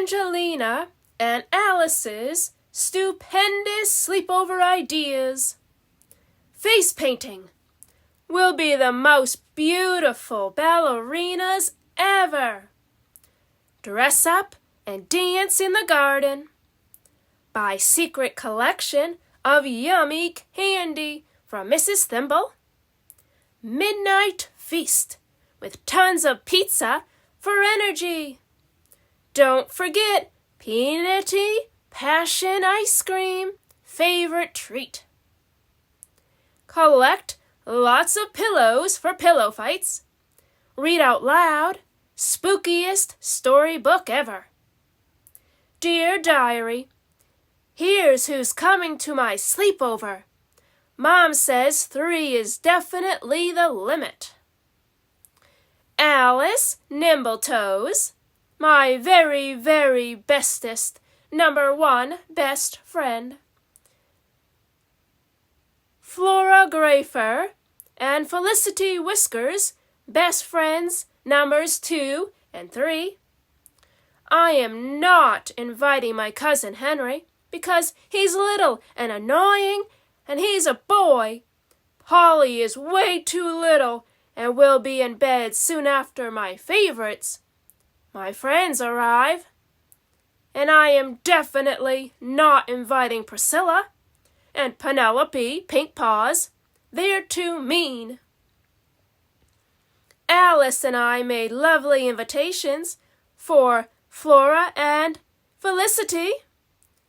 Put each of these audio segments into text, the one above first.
Angelina and Alice's stupendous sleepover ideas. Face painting. We'll be the most beautiful ballerinas ever. Dress up and dance in the garden. Buy secret collection of yummy candy from Mrs. Thimble. Midnight feast with tons of pizza for energy. Don't forget peanutty passion ice cream, favorite treat. Collect lots of pillows for pillow fights. Read out loud, spookiest storybook ever. Dear Diary, here's who's coming to my sleepover. Mom says 3 is definitely the limit. Alice Nimbletoes, my very, very bestest, #1 best friend. Flora Grayfur and Felicity Whiskers, best friends, numbers 2 and 3. I am not inviting my cousin Henry because he's little and annoying and he's a boy. Polly is way too little and will be in bed soon after my favorites, my friends, arrive. And I am definitely not inviting Priscilla and Penelope Pink Paws. They're too mean. Alice and I made lovely invitations for Flora and Felicity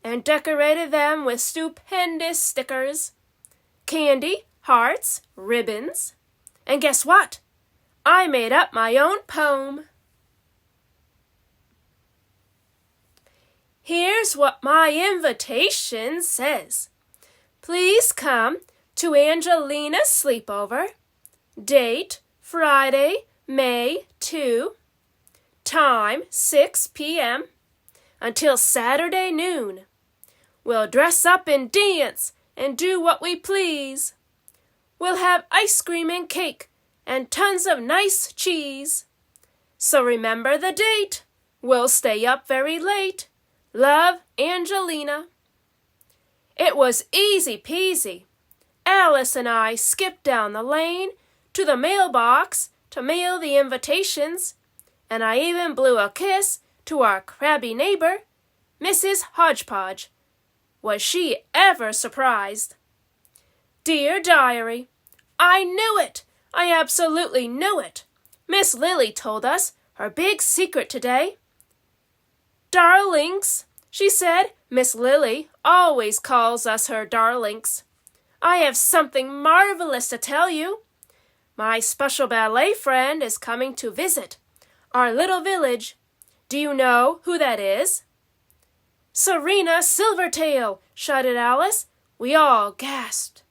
and decorated them with stupendous stickers, candy, hearts, ribbons. And guess what? I made up my own poem. Here's what my invitation says. Please come to Angelina's sleepover. Date, Friday, May 2. Time, 6 p.m. until Saturday noon. We'll dress up and dance and do what we please. We'll have ice cream and cake and tons of nice cheese. So remember the date. We'll stay up very late. Love, Angelina. It was easy peasy. Alice and I skipped down the lane to the mailbox to mail the invitations, and I even blew a kiss to our crabby neighbor, Mrs. Hodgepodge. Was she ever surprised? Dear Diary, I knew it! I absolutely knew it! Miss Lily told us her big secret today. Darlings, she said. Miss Lily always calls us her darlings. I have something marvelous to tell you. My special ballet friend is coming to visit our little village. Do you know who that is? Serena Silvertail, shouted Alice. We all gasped.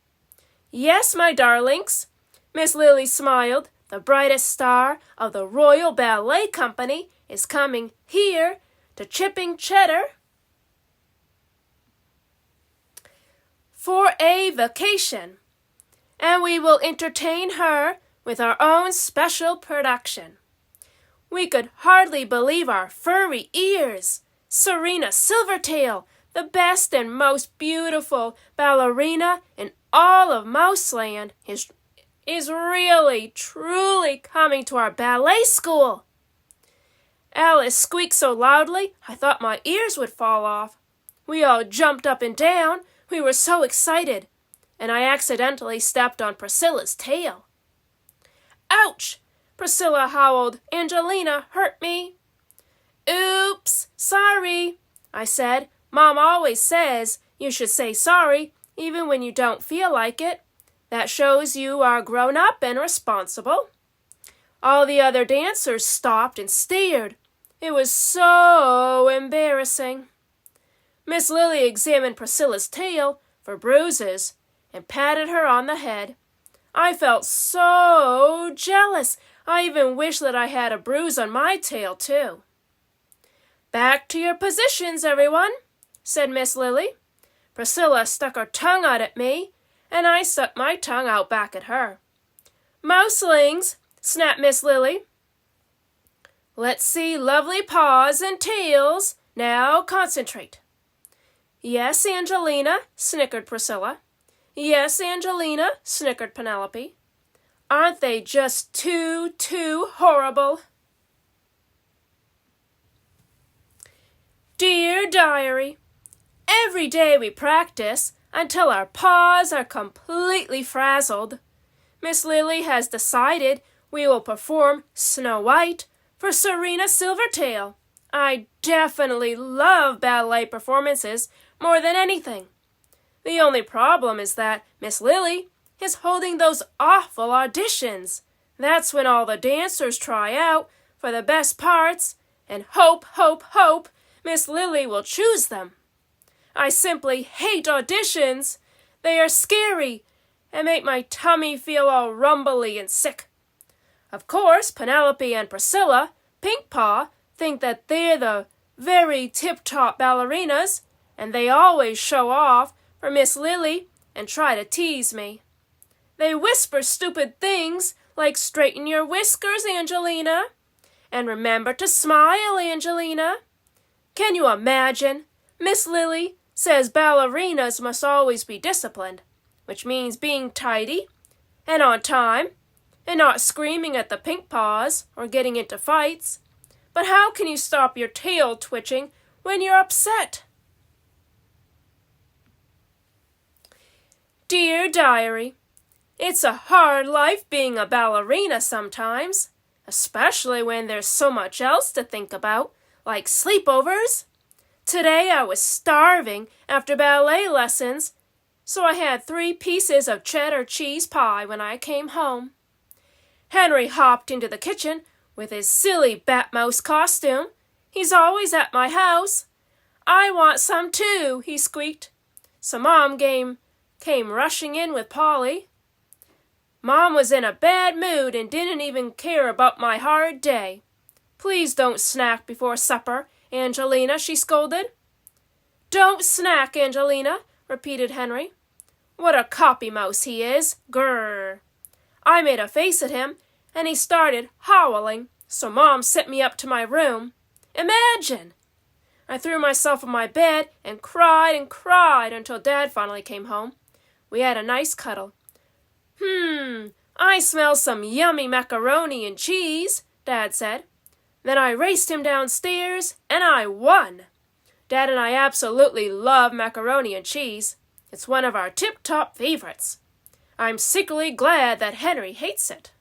Yes, my darlings. Miss Lily smiled. The brightest star of the Royal Ballet Company is coming here to Chipping Cheddar for a vacation, and we will entertain her with our own special production. We could hardly believe our furry ears. Serena Silvertail, the best and most beautiful ballerina in all of Mouseland, is really, truly coming to our ballet school. Alice squeaked so loudly I thought my ears would fall off. We all jumped up and down. We were so excited, and I accidentally stepped on Priscilla's tail. Ouch! Priscilla howled. Angelina hurt me. Oops, sorry, I said. Mom always says you should say sorry even when you don't feel like it. That shows you are grown up and responsible. All the other dancers stopped and stared. It was so embarrassing. Miss Lily examined Priscilla's tail for bruises and patted her on the head. I felt so jealous. I even wished that I had a bruise on my tail, too. Back to your positions, everyone, said Miss Lily. Priscilla stuck her tongue out at me, and I stuck my tongue out back at her. Mouselings, snapped Miss Lily. Let's see lovely paws and tails, Now concentrate. Yes, Angelina, snickered Priscilla. Yes, Angelina, snickered Penelope. Aren't they just too horrible? Dear Diary, every day we practice until our paws are completely frazzled. Miss Lily has decided we will perform Snow White for Serena Silvertail. I definitely love ballet performances more than anything. The only problem is that Miss Lily is holding those awful auditions. That's when all the dancers try out for the best parts and hope Miss Lily will choose them. I simply hate auditions. They are scary and make my tummy feel all rumbly and sick. Of course, Penelope and Priscilla, Pink Paw, think that they're the very tip-top ballerinas, and they always show off for Miss Lily and try to tease me. They whisper stupid things like straighten your whiskers, Angelina, and remember to smile, Angelina. Can you imagine? Miss Lily says ballerinas must always be disciplined, which means being tidy and on time and not screaming at the Pink Paws or getting into fights. But how can you stop your tail twitching when you're upset? Dear Diary, it's a hard life being a ballerina sometimes, especially when there's so much else to think about, like sleepovers. Today I was starving after ballet lessons, so I had 3 pieces of cheddar cheese pie when I came home. Henry hopped into the kitchen with his silly Batmouse costume. He's always at my house. I want some too, he squeaked. So Mom came rushing in with Polly. Mom was in a bad mood and didn't even care about my hard day. Please don't snack before supper, Angelina, she scolded. Don't snack, Angelina, repeated Henry. What a copy mouse he is, grrr. I made a face at him, and he started howling, so Mom sent me up to my room. Imagine! I threw myself on my bed and cried until Dad finally came home. We had a nice cuddle. I smell some yummy macaroni and cheese, Dad said. Then I raced him downstairs, and I won. Dad and I absolutely love macaroni and cheese. It's one of our tip-top favorites. I'm secretly glad that Henry hates it.